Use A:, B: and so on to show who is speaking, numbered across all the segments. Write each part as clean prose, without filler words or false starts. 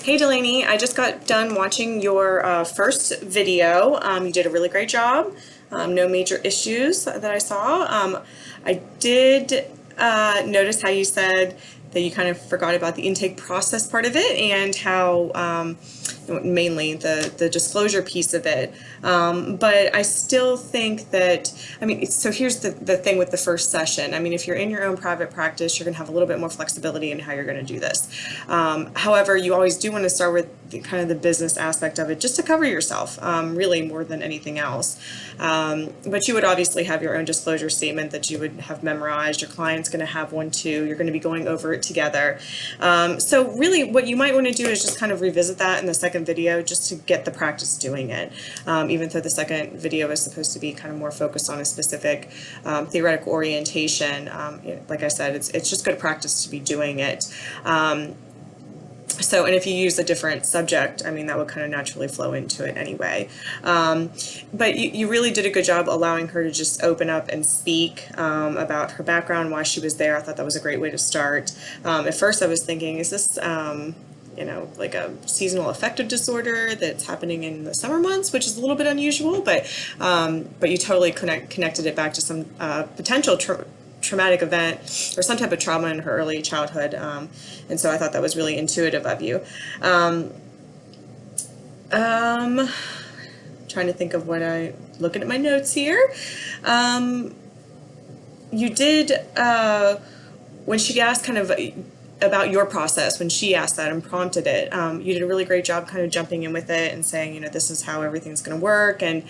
A: Hey Delaney, I just got done watching your first video. You did a really great job. No major issues that I saw. I did notice how you said that you kind of forgot about the intake process part of it and how mainly the disclosure piece of it. But I still think that, so here's the thing with the first session. If you're in your own private practice, you're going to have a little bit more flexibility in how you're going to do this. However, you always do want to start with kind of the business aspect of it just to cover yourself, really more than anything else. But you would obviously have your own disclosure statement that you would have memorized. Your client's going to have one too. You're going to be going over it together. So really what you might want to do is just kind of revisit that in the second video just to get the practice doing it. Even though the second video is supposed to be kind of more focused on a specific theoretical orientation, like I said, it's just good practice to be doing it. And if you use a different subject, that would kind of naturally flow into it anyway. But you really did a good job allowing her to just open up and speak about her background, why she was there. I thought that was a great way to start. At first I was thinking, is this like a seasonal affective disorder that's happening in the summer months, which is a little bit unusual, but you totally connected it back to some potential traumatic event or some type of trauma in her early childhood, and so I thought that was really intuitive of you. Trying to think of looking at my notes here. You did, when she asked kind of about your process, when she asked that and prompted it, you did a really great job kind of jumping in with it and saying, this is how everything's going to work. And,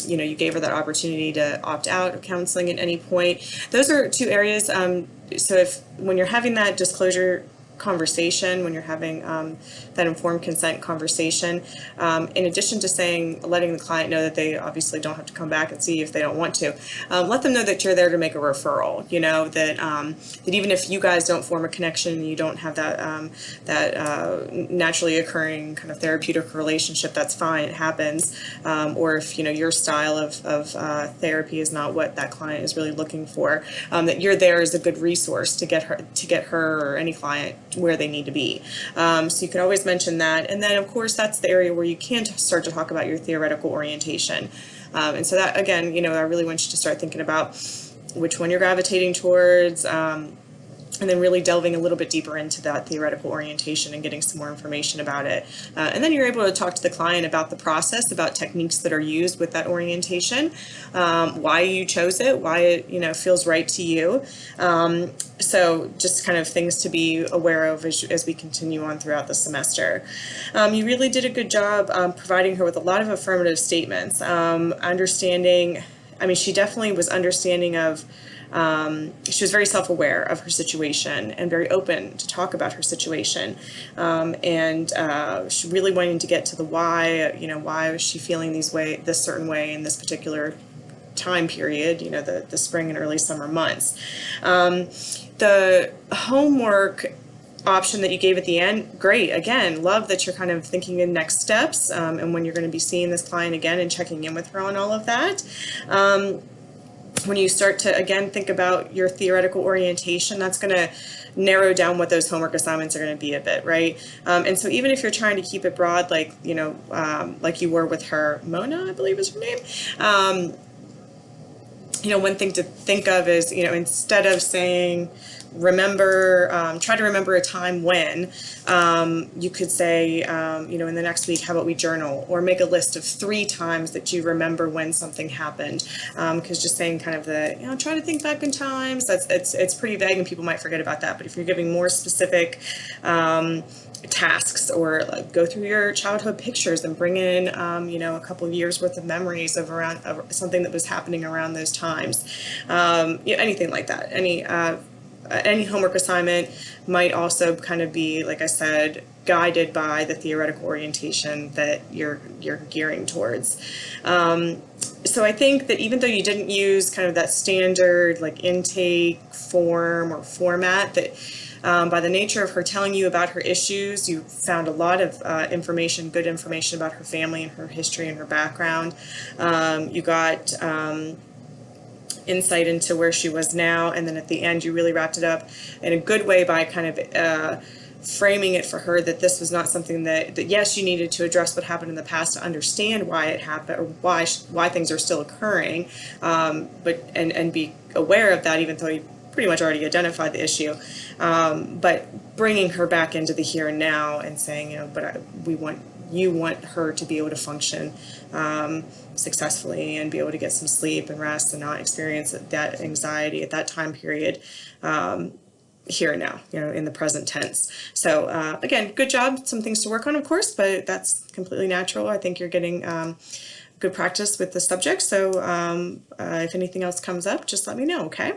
A: you gave her that opportunity to opt out of counseling at any point. Those are two areas. So when you're having that disclosure conversation, when you're having that informed consent conversation, in addition to letting the client know that they obviously don't have to come back and see if they don't want to, let them know that you're there to make a referral. That even if you guys don't form a connection and you don't have that naturally occurring kind of therapeutic relationship, that's fine, it happens. Or if your style of therapy is not what that client is really looking for, that you're there as a good resource to get her or any client where they need to be. So you can always mention that. And then, of course, that's the area where you can start to talk about your theoretical orientation. And so that, again, I really want you to start thinking about which one you're gravitating towards, and then really delving a little bit deeper into that theoretical orientation and getting some more information about it. And then you're able to talk to the client about the process, about techniques that are used with that orientation, why you chose it, why it feels right to you. So just kind of things to be aware of as we continue on throughout the semester. You really did a good job providing her with a lot of affirmative statements, understanding. She definitely was understanding of. She was very self-aware of her situation and very open to talk about her situation, and she really wanting to get to the why. Why was she feeling this certain way in this particular time period? The spring and early summer months. The homework option that you gave at the end, great. Again, love that you're kind of thinking in next steps, and when you're going to be seeing this client again and checking in with her on all of that. When you start to, again, think about your theoretical orientation, that's going to narrow down what those homework assignments are going to be a bit, right? And so even if you're trying to keep it broad, like you were with her, Mona, I believe is her name, one thing to think of is, instead of saying, try to remember a time when, you could say, in the next week, how about we journal or make a list of 3 times that you remember when something happened. Because just saying kind of try to think back in times, it's pretty vague and people might forget about that. But if you're giving more specific tasks, or go through your childhood pictures and bring in, a couple of years worth of memories of something that was happening around those times, anything like that. Any homework assignment might also kind of be, like I said, guided by the theoretical orientation that you're gearing towards. So I think that even though you didn't use kind of that standard intake form or format, that by the nature of her telling you about her issues, you found a lot of good information about her family and her history and her background. You got insight into where she was now, and then at the end you really wrapped it up in a good way by kind of framing it for her that this was not something that yes, you needed to address what happened in the past to understand why it happened or why things are still occurring, but and be aware of that, even though you pretty much already identified the issue, but bringing her back into the here and now and saying, you want her to be able to function successfully and be able to get some sleep and rest and not experience that anxiety at that time period, here and now, in the present tense. So again, good job. Some things to work on, of course, but that's completely natural. I think you're getting good practice with the subject. So if anything else comes up, just let me know, okay?